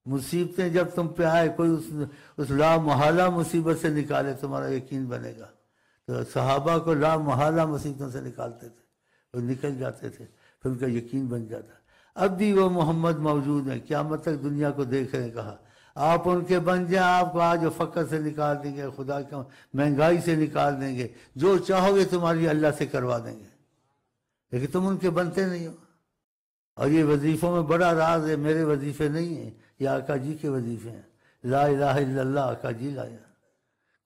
مصیبتیں جب تم پہ آئے، کوئی اس لا محالہ مصیبت سے نکالے، تمہارا یقین بنے گا۔ تو صحابہ کو لا محالہ مصیبتوں سے نکالتے تھے، وہ نکل جاتے تھے، پھر ان کا یقین بن جاتا۔ اب بھی وہ محمد موجود ہیں، قیامت تک دنیا کو دیکھ رہے ہیں۔ کہا آپ ان کے بن جائیں، آپ کو آج فقر سے نکال دیں گے، خدا کا مہنگائی سے نکال دیں گے، جو چاہو گے تمہاری اللہ سے کروا دیں گے، لیکن تم ان کے بنتے نہیں ہو۔ اور یہ وظیفوں میں بڑا راز ہے، میرے وظیفے نہیں ہیں، یہ آقا جی کے وظیفے ہیں۔ لا الہ الا اللہ آقا جی لایا،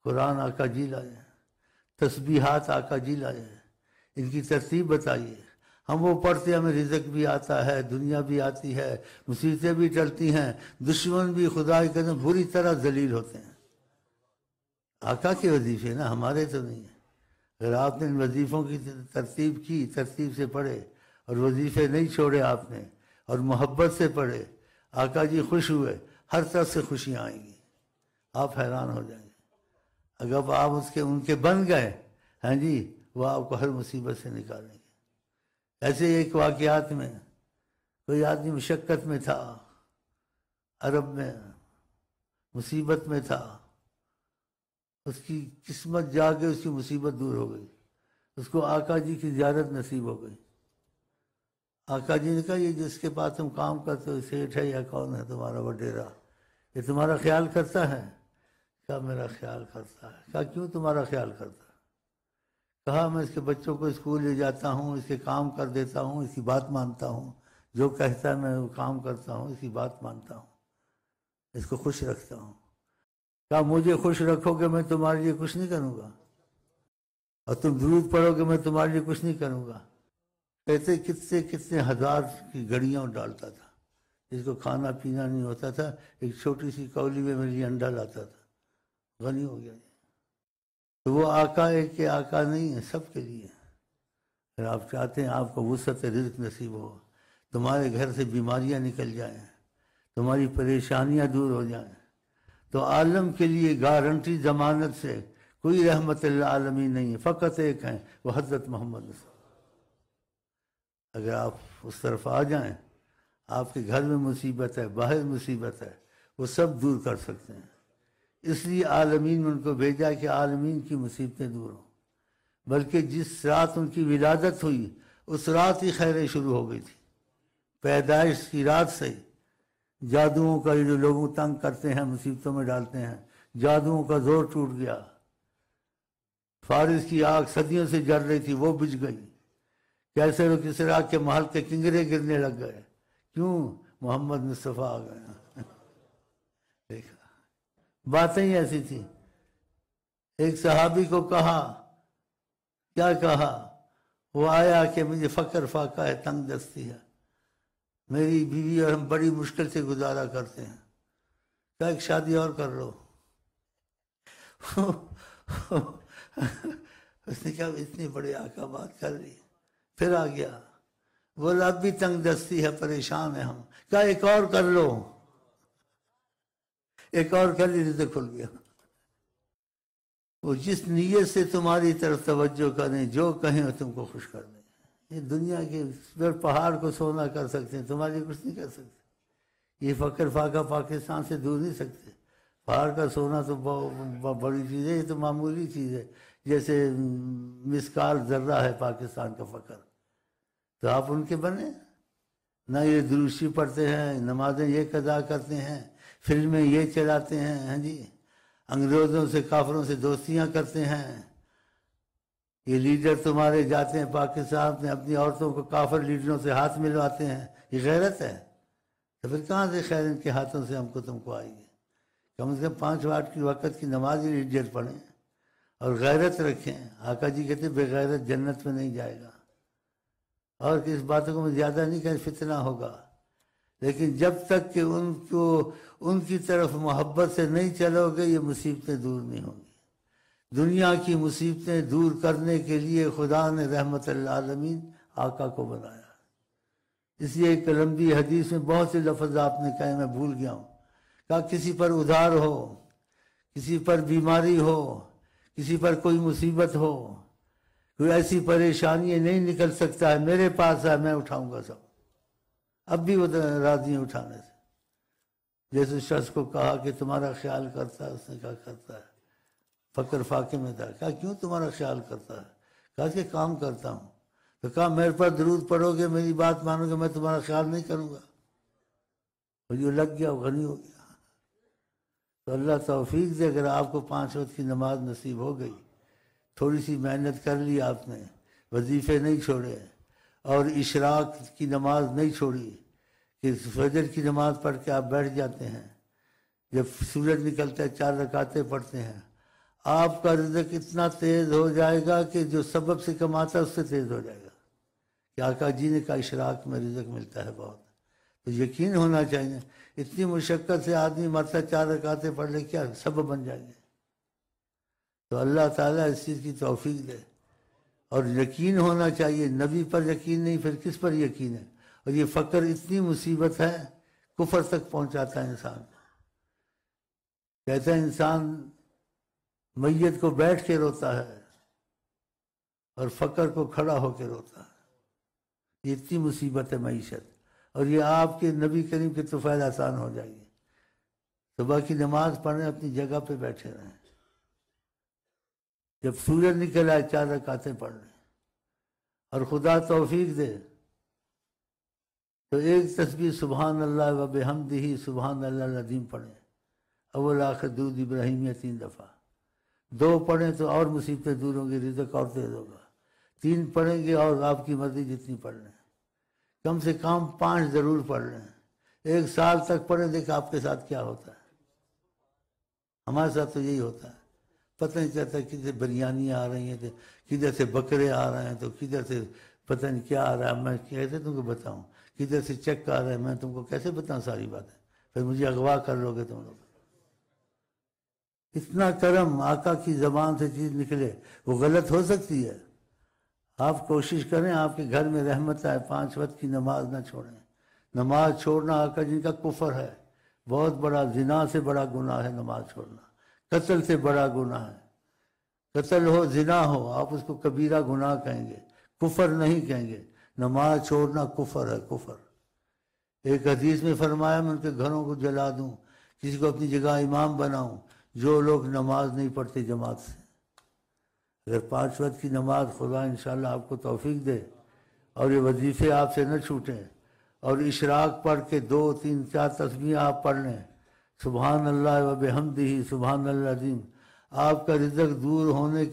قرآن آقا جی لایا، تسبیحات آقا جی لایا، ان کی ترتیب بتائیے۔ ہم وہ پڑھتے، ہمیں رزق بھی آتا ہے، دنیا بھی آتی ہے، مصیبتیں بھی ٹلتی ہیں، دشمن بھی خدا کے قدم بری طرح ذلیل ہوتے ہیں۔ آقا کے وظیفے نا، ہمارے تو نہیں ہیں۔ اگر آپ نے ان وظیفوں کی ترتیب کی، ترتیب سے پڑھے اور وظیفے نہیں چھوڑے آپ نے، اور محبت سے پڑھے، آقا جی خوش ہوئے، ہر طرف سے خوشیاں آئیں گی، آپ حیران ہو جائیں گے۔ اگر آپ ان کے بن گئے، ہاں جی، وہ آپ کو ہر مصیبت سے نکالیں گے۔ ایسے ایک واقعات میں کوئی آدمی مشقت میں تھا، عرب میں مصیبت میں تھا، اس کی قسمت جا کے اس کی مصیبت دور ہو گئی، اس کو آقا جی کی زیارت نصیب ہو گئی۔ آقا جی نے کہا یہ جس کے پاس تم کام کرتے ہو سیٹھ ہے یا کون ہے تمہارا وڈیرا، یہ تمہارا خیال کرتا ہے؟ کہا میرا خیال کرتا ہے۔ کہا کیوں تمہارا خیال کرتا ہے؟ کہا میں اس کے بچوں کو اسکول لے جاتا ہوں، اس کے کام کر دیتا ہوں، اس کی بات مانتا ہوں، جو کہتا ہے میں وہ کام کرتا ہوں، اس کی بات مانتا ہوں، اس کو خوش رکھتا ہوں۔ کہا مجھے خوش رکھو گے میں تمہارے لیے کچھ نہیں کروں گا، اور تم درود پڑھو گے میں تمہارے لیے کچھ نہیں کروں گا۔ کہتے کتنے کتنے ہزار کی گڑیاں ڈالتا تھا، جس کو کھانا پینا نہیں ہوتا تھا، ایک چھوٹی سی کولی میں میرے لیے انڈا لاتا تھا، غنی ہو گیا۔ تو وہ آقا ہے کہ آقا نہیں ہے، سب کے لیے۔ اگر آپ چاہتے ہیں آپ کو وسعت رزق نصیب ہو، تمہارے گھر سے بیماریاں نکل جائیں، تمہاری پریشانیاں دور ہو جائیں، تو عالم کے لیے گارنٹی ضمانت سے کوئی رحمت اللہ عالمین نہیں ہے، فقط ایک ہیں، وہ حضرت محمد صلی اللہ علیہ وسلم۔ اگر آپ اس طرف آ جائیں، آپ کے گھر میں مصیبت ہے، باہر مصیبت ہے، وہ سب دور کر سکتے ہیں۔ اس لیے عالمین میں ان کو بھیجا کہ عالمین کی مصیبتیں دور ہوں۔ بلکہ جس رات ان کی ولادت ہوئی، اس رات ہی خیریں شروع ہو گئی تھی۔ پیدائش کی رات سے ہی جادوؤں کا، جو لوگوں تنگ کرتے ہیں، مصیبتوں میں ڈالتے ہیں، جادوؤں کا زور ٹوٹ گیا۔ فارس کی آگ صدیوں سے جل رہی تھی، وہ بجھ گئی۔ کیسے وہ کسریٰ کے محل کے کنگرے گرنے لگ گئے، کیوں؟ محمد مصطفیٰ آ گئے۔ دیکھا باتیں ہی ایسی تھیں۔ ایک صحابی کو کہا، کیا کہا؟ وہ آیا کہ مجھے فقر فاقہ ہے، تنگ دستی ہے، میری بیوی اور ہم بڑی مشکل سے گزارا کرتے ہیں، کیا ایک شادی اور کر لو؟ اس نے کہا اتنی بڑی آقا بات کر لی، پھر آ گیا، بولا اب بھی تنگ دستی ہے، پریشان ہے ہم، کہا ایک اور کر لو، ایک اور کر لی تو کھل گیا۔ وہ جس نیت سے تمہاری طرف توجہ کریں، جو کہیں وہ تم کو خوش کر دیں۔ یہ دنیا کے پہاڑ کو سونا کر سکتے ہیں، تمہارے لیے کچھ نہیں کر سکتے۔ یہ فقر فاقہ پاکستان سے دور نہیں سکتے۔ پہاڑ کا سونا تو بڑی چیز ہے، یہ تو معمولی چیز ہے، جیسے مسکال ذرہ ہے پاکستان کا فقر۔ تو آپ ان کے بنے نہ، یہ دروشی پڑھتے ہیں، نمازیں یہ قضا کرتے ہیں، فلمیں یہ چلاتے ہیں، ہاں جی، انگریزوں سے کافروں سے دوستیاں کرتے ہیں۔ یہ لیڈر تمہارے جاتے ہیں پاکستان میں، اپنی عورتوں کو کافر لیڈروں سے ہاتھ ملواتے ہیں، یہ غیرت ہے؟ تو پھر کہاں سے خیر ان کے ہاتھوں سے ہم کو تم کو آئے گی؟ کم سے کم 5 وقت کی وقت کی نماز ہی لیڈر پڑھیں اور غیرت رکھیں۔ آقا جی کہتے ہیں بے غیرت جنت میں نہیں جائے گا۔ اور کس باتوں کو میں زیادہ نہیں کہ فتنہ ہوگا، لیکن جب تک کہ ان کی طرف محبت سے نہیں چلو گے، یہ مصیبتیں دور نہیں ہوں گی۔ دنیا کی مصیبتیں دور کرنے کے لیے خدا نے رحمت للعالمین آقا کو بنایا۔ اس لیے ایک لمبی حدیث میں بہت سے لفظ آپ نے کہے، میں بھول گیا ہوں۔ کہا کسی پر ادھار ہو، کسی پر بیماری ہو، کسی پر کوئی مصیبت ہو، کوئی ایسی پریشانی نہیں نکل سکتا ہے، میرے پاس ہے، میں اٹھاؤں گا سب۔ اب بھی وہ راضی ہیں اٹھانے سے۔ جیسے شخص کو کہا کہ تمہارا خیال کرتا ہے، اس نے کہا کرتا ہے، فقر فاقے میں تھا، کہا کیوں تمہارا خیال کرتا ہے؟ کہا کہ کام کرتا ہوں۔ تو کہا میرے پر درود پڑھو گے، میری بات مانو گے، میں تمہارا خیال نہیں کروں گا۔ اور جو لگ گیا وہ غنی ہو گیا۔ تو اللہ توفیق دے، اگر آپ کو 5 وقت کی نماز نصیب ہو گئی، تھوڑی سی محنت کر لی آپ نے، وظیفے نہیں چھوڑے اور اشراق کی نماز نہیں چھوڑی کہ فجر کی نماز پڑھ کے آپ بیٹھ جاتے ہیں، جب سورج نکلتا ہے 4 رکعتیں پڑھتے ہیں، آپ کا رزق اتنا تیز ہو جائے گا کہ جو سبب سے کماتا ہے اس سے تیز ہو جائے گا، کہ آقا جی نے کہا اشراق میں رزق ملتا ہے بہت۔ تو یقین ہونا چاہیے، اتنی مشقت سے آدمی مرتا 4 رکعتیں پڑھ لے، کیا سبب بن جائیں گے۔ تو اللہ تعالیٰ اس چیز کی توفیق دے، اور یقین ہونا چاہیے، نبی پر یقین نہیں پھر کس پر یقین ہے؟ اور یہ فقر اتنی مصیبت ہے، کفر تک پہنچاتا ہے انسان کو۔ کہتا ہے انسان میت کو بیٹھ کے روتا ہے اور فقر کو کھڑا ہو کے روتا ہے، یہ اتنی مصیبت ہے معیشت۔ اور یہ آپ کے نبی کریم کے طفیل آسان ہو جائے گی، صبح کی نماز پڑھیں، اپنی جگہ پہ بیٹھے رہیں، جب سورج نکل آئے 4 رکعتیں پڑھ لیں، اور خدا توفیق دے تو ایک تسبیح سبحان اللہ و بحمدہ سبحان اللہ العظیم پڑھیں، اول آخر درود ابراہیمیہ 3 دفعہ، 2 پڑھیں تو اور مصیبتیں دور ہوں گی، رزق اور تیز ہوگا، 3 پڑھیں گے اور آپ کی مرضی جتنی پڑھ لیں، کم سے کم 5 ضرور پڑھ لیں، 1 سال تک پڑھیں، دیکھ آپ کے ساتھ کیا ہوتا ہے۔ ہمارے ساتھ تو یہی ہوتا ہے، پتہ نہیں چلتا کدھر سے بریانی آ رہی ہیں، کدھر سے بکرے آ رہے ہیں، تو کدھر سے پتہ نہیں کیا آ رہا ہے، میں کیسے تم کو بتاؤں، کدھر سے چیک آ رہا ہے، میں تم کو کیسے بتاؤں ساری باتیں، پھر مجھے اغوا کر لو گے تم لوگ۔ اتنا کرم آقا کی زبان سے چیز نکلے، وہ غلط ہو سکتی ہے۔ آپ کوشش کریں آپ کے گھر میں رحمت آئے، 5 وقت کی نماز نہ چھوڑیں۔ نماز چھوڑنا آقا جن کا کفر ہے، بہت بڑا، زنا سے بڑا گناہ ہے نماز چھوڑنا، قتل سے بڑا گناہ ہے۔ قتل ہو، زنا ہو، آپ اس کو کبیرہ گناہ کہیں گے، کفر نہیں کہیں گے۔ نماز چھوڑنا کفر ہے، کفر۔ ایک حدیث میں فرمایا میں ان کے گھروں کو جلا دوں، کسی کو اپنی جگہ امام بناؤں جو لوگ نماز نہیں پڑھتے جماعت سے۔ اگر 5 وقت کی نماز خدا انشاءاللہ آپ کو توفیق دے اور یہ وظیفے آپ سے نہ چھوٹیں، اور اشراق پڑھ کے 2 3 4 تسبیح آپ پڑھ لیں، سبحان اللہ و بحمدہ سبحان اللہ العظیم، آپ کا رزق دور ہونے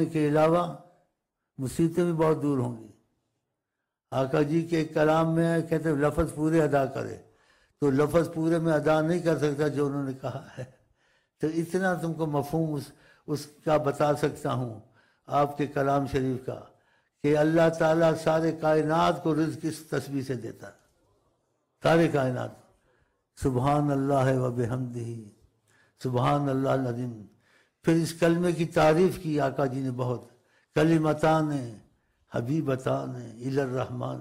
کے علاوہ مصیبتیں بھی بہت دور ہوں گی۔ آقا جی کے ایک کلام میں ہے، کہتے ہیں لفظ پورے ادا کرے، تو لفظ پورے میں ادا نہیں کر سکتا جو انہوں نے کہا ہے، تو اتنا تم کو مفہوم اس کا بتا سکتا ہوں آپ کے کلام شریف کا، کہ اللہ تعالیٰ سارے کائنات کو رزق اس تسبیح سے دیتا ہے، سارے کائنات۔ سبحان اللہ و بحمدہ سبحان اللہ العظیم۔ پھر اس کلمے کی تعریف کی آقا جی نے بہت، کلمتان حبیبتان الی الرحمن،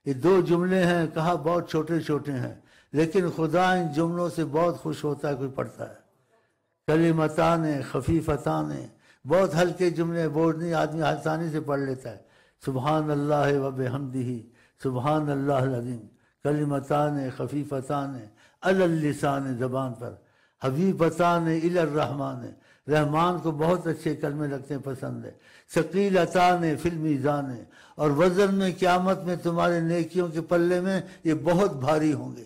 یہ 2 جملے ہیں، کہا بہت چھوٹے چھوٹے ہیں، لیکن خدا ان جملوں سے بہت خوش ہوتا ہے کوئی پڑھتا ہے۔ کلمتان خفیفتان، بہت ہلکے جملے، بوجھ نہیں، آدمی آسانی سے پڑھ لیتا ہے۔ سبحان اللہ و بحمدہ سبحان اللہ العظیم، کلمتان خفیفتان علی اللسان، زبان پر، حبیبتان الی الرحمن، رحمان کو بہت اچھے کلمے لگتے ہیں، پسند ہے۔ ثقیلتان فی المیزان، اور وزن میں قیامت میں تمہارے نیکیوں کے پلے میں یہ بہت بھاری ہوں گے۔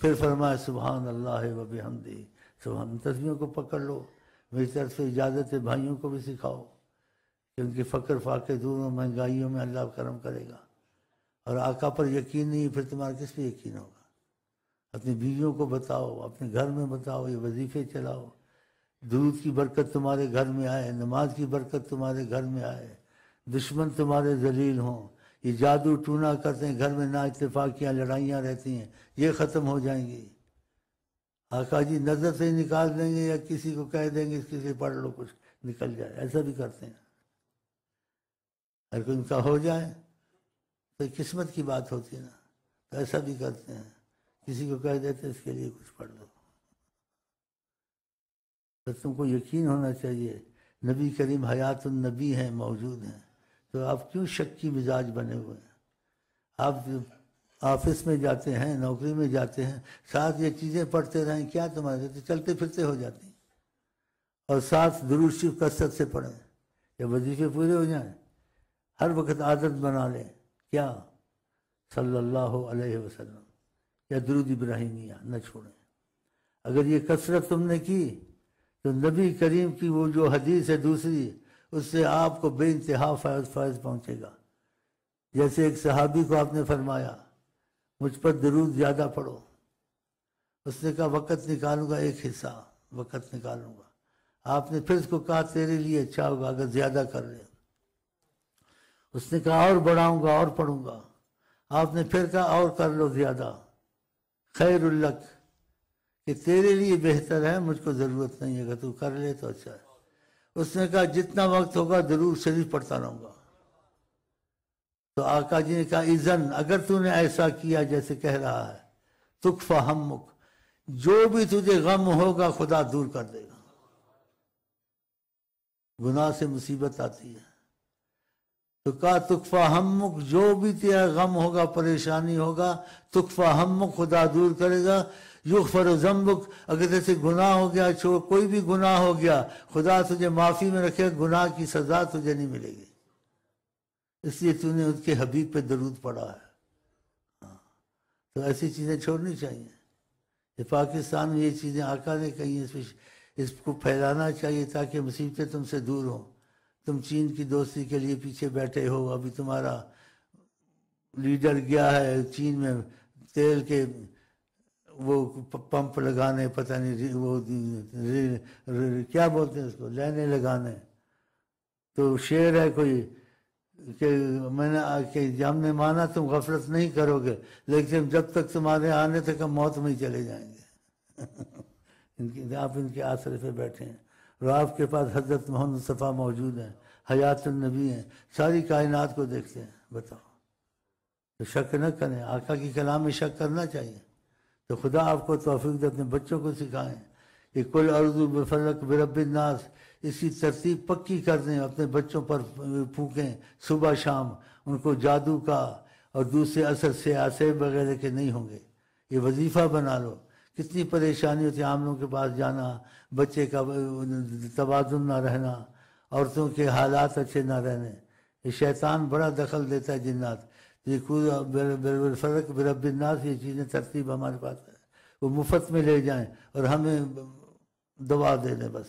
پھر فرمایا سبحان اللہ و بحمدہ سبحان، تسبیحوں کو پکڑ لو، میری طرف سے اجازت ہے، بھائیوں کو بھی سکھاؤ، کیونکہ فقر فاقے دور ہوں، مہنگائیوں میں اللہ کرم کرے گا۔ اور آقا پر یقین نہیں پھر تمہارا کس پہ یقین ہوگا؟ اپنی بیویوں کو بتاؤ، اپنے گھر میں بتاؤ، یہ وظیفے چلاؤ، درود کی برکت تمہارے گھر میں آئے، نماز کی برکت تمہارے گھر میں آئے، دشمن تمہارے ذلیل ہوں، یہ جادو ٹونا کرتے ہیں گھر میں، نا اتفاقیاں لڑائیاں رہتی ہیں، یہ ختم ہو جائیں گی۔ آقا جی نظر سے ہی نکال دیں گے، یا کسی کو کہہ دیں گے اس کے لیے پڑھ لو کچھ نکل جائے، ایسا بھی کرتے ہیں۔ اگر کوئی ان کا ہو جائے تو قسمت کی بات ہوتی ہے نا، تو ایسا بھی کرتے ہیں، کسی کو کہہ دیتے اس کے لیے کچھ پڑھ لو۔ تو تم کو یقین ہونا چاہیے نبی کریم حیات النبی ہیں، موجود ہیں، تو آپ کیوں شک کی مزاج بنے ہوئے ہیں؟ آفس میں جاتے ہیں، نوکری میں جاتے ہیں، ساتھ یہ چیزیں پڑھتے رہیں، کیا تمہارے تو چلتے پھرتے ہو جاتی ہیں، اور ساتھ درود شریف کثرت سے پڑھیں، یا وظیفے پورے ہو جائیں، ہر وقت عادت بنا لیں، کیا صلی اللہ علیہ وسلم یا درود ابراہیمیہ نہ چھوڑیں۔ اگر یہ کثرت تم نے کی تو نبی کریم کی وہ جو حدیث ہے دوسری، اس سے آپ کو بے انتہا فائز پہنچے گا۔ جیسے ایک صحابی کو آپ نے فرمایا مجھ پر درود زیادہ پڑھو، اس نے کہا وقت نکالوں گا، ایک حصہ وقت نکالوں گا۔ آپ نے پھر اس کو کہا تیرے لیے اچھا ہوگا اگر زیادہ کر لے۔ اس نے کہا اور بڑھاؤں گا اور پڑھوں گا۔ آپ نے پھر کہا اور کر لو زیادہ، خیر الک، کہ تیرے لیے بہتر ہے، مجھ کو ضرورت نہیں ہے، اگر تو کر لے تو اچھا ہے۔ اس نے کہا جتنا وقت ہوگا درود شریف پڑھتا رہوں گا۔ تو آقا جی نے کہا اذن، اگر تو نے ایسا کیا جیسے کہہ رہا ہے، تکفی ہمک، جو بھی تجھے غم ہوگا خدا دور کر دے گا۔ گناہ سے مصیبت آتی ہے تو کہا تکفی ہمک، جو بھی تیرا غم ہوگا، پریشانی ہوگا، تکفی ہمک، خدا دور کرے گا۔ یغفر ذنبک، اگر جیسے گناہ ہو گیا، کوئی بھی گناہ ہو گیا، خدا تجھے معافی میں رکھے، گناہ کی سزا تجھے نہیں ملے گی، اس لیے تو نے اس کے حبیب پہ درود پڑھا ہے۔ تو ایسی چیزیں چھوڑنی چاہیے۔ یہ پاکستان میں یہ چیزیں آقا نے کہی ہیں، اس کو پھیلانا چاہیے تاکہ مصیبتیں تم سے دور ہوں۔ تم چین کی دوستی کے لیے پیچھے بیٹھے ہو، ابھی تمہارا لیڈر گیا ہے چین میں تیل کے وہ پمپ لگانے، پتہ نہیں وہ کیا بولتے ہیں اس کو، لینے لگانے۔ تو شعر ہے کوئی کہ ہم نے مانا تم غفلت نہیں کرو گے، لیکن جب تک تمہارے آنے تک ہم موت میں ہی چلے جائیں گے۔ آپ ان کے آسرے پہ بیٹھے ہیں، اور آپ کے پاس حضرت محمد مصطفیٰ موجود ہیں، حیات النبی ہیں، ساری کائنات کو دیکھتے ہیں۔ بتاؤ، تو شک نہ کریں، آقا کی کلام میں شک کرنا چاہیے۔ تو خدا آپ کو توفیق دے، اپنے بچوں کو سکھائیں کہ کل اعوذ بفلق برب الناس، اس کی ترتیب پکی کر دیں، اپنے بچوں پر پھونکیں صبح شام، ان کو جادو کا اور دوسرے اثر سے آسے وغیرہ کے نہیں ہوں گے۔ یہ وظیفہ بنا لو۔ کتنی پریشانی ہوتی ہے عاملوں کے پاس جانا، بچے کا توازن نہ رہنا، عورتوں کے حالات اچھے نہ رہنے، یہ شیطان بڑا دخل دیتا ہے، جنات۔ یہ فرق برب الناس، یہ چیزیں ترتیب ہمارے پاس ہے، وہ مفت میں لے جائیں اور ہمیں دوا دے دیں بس۔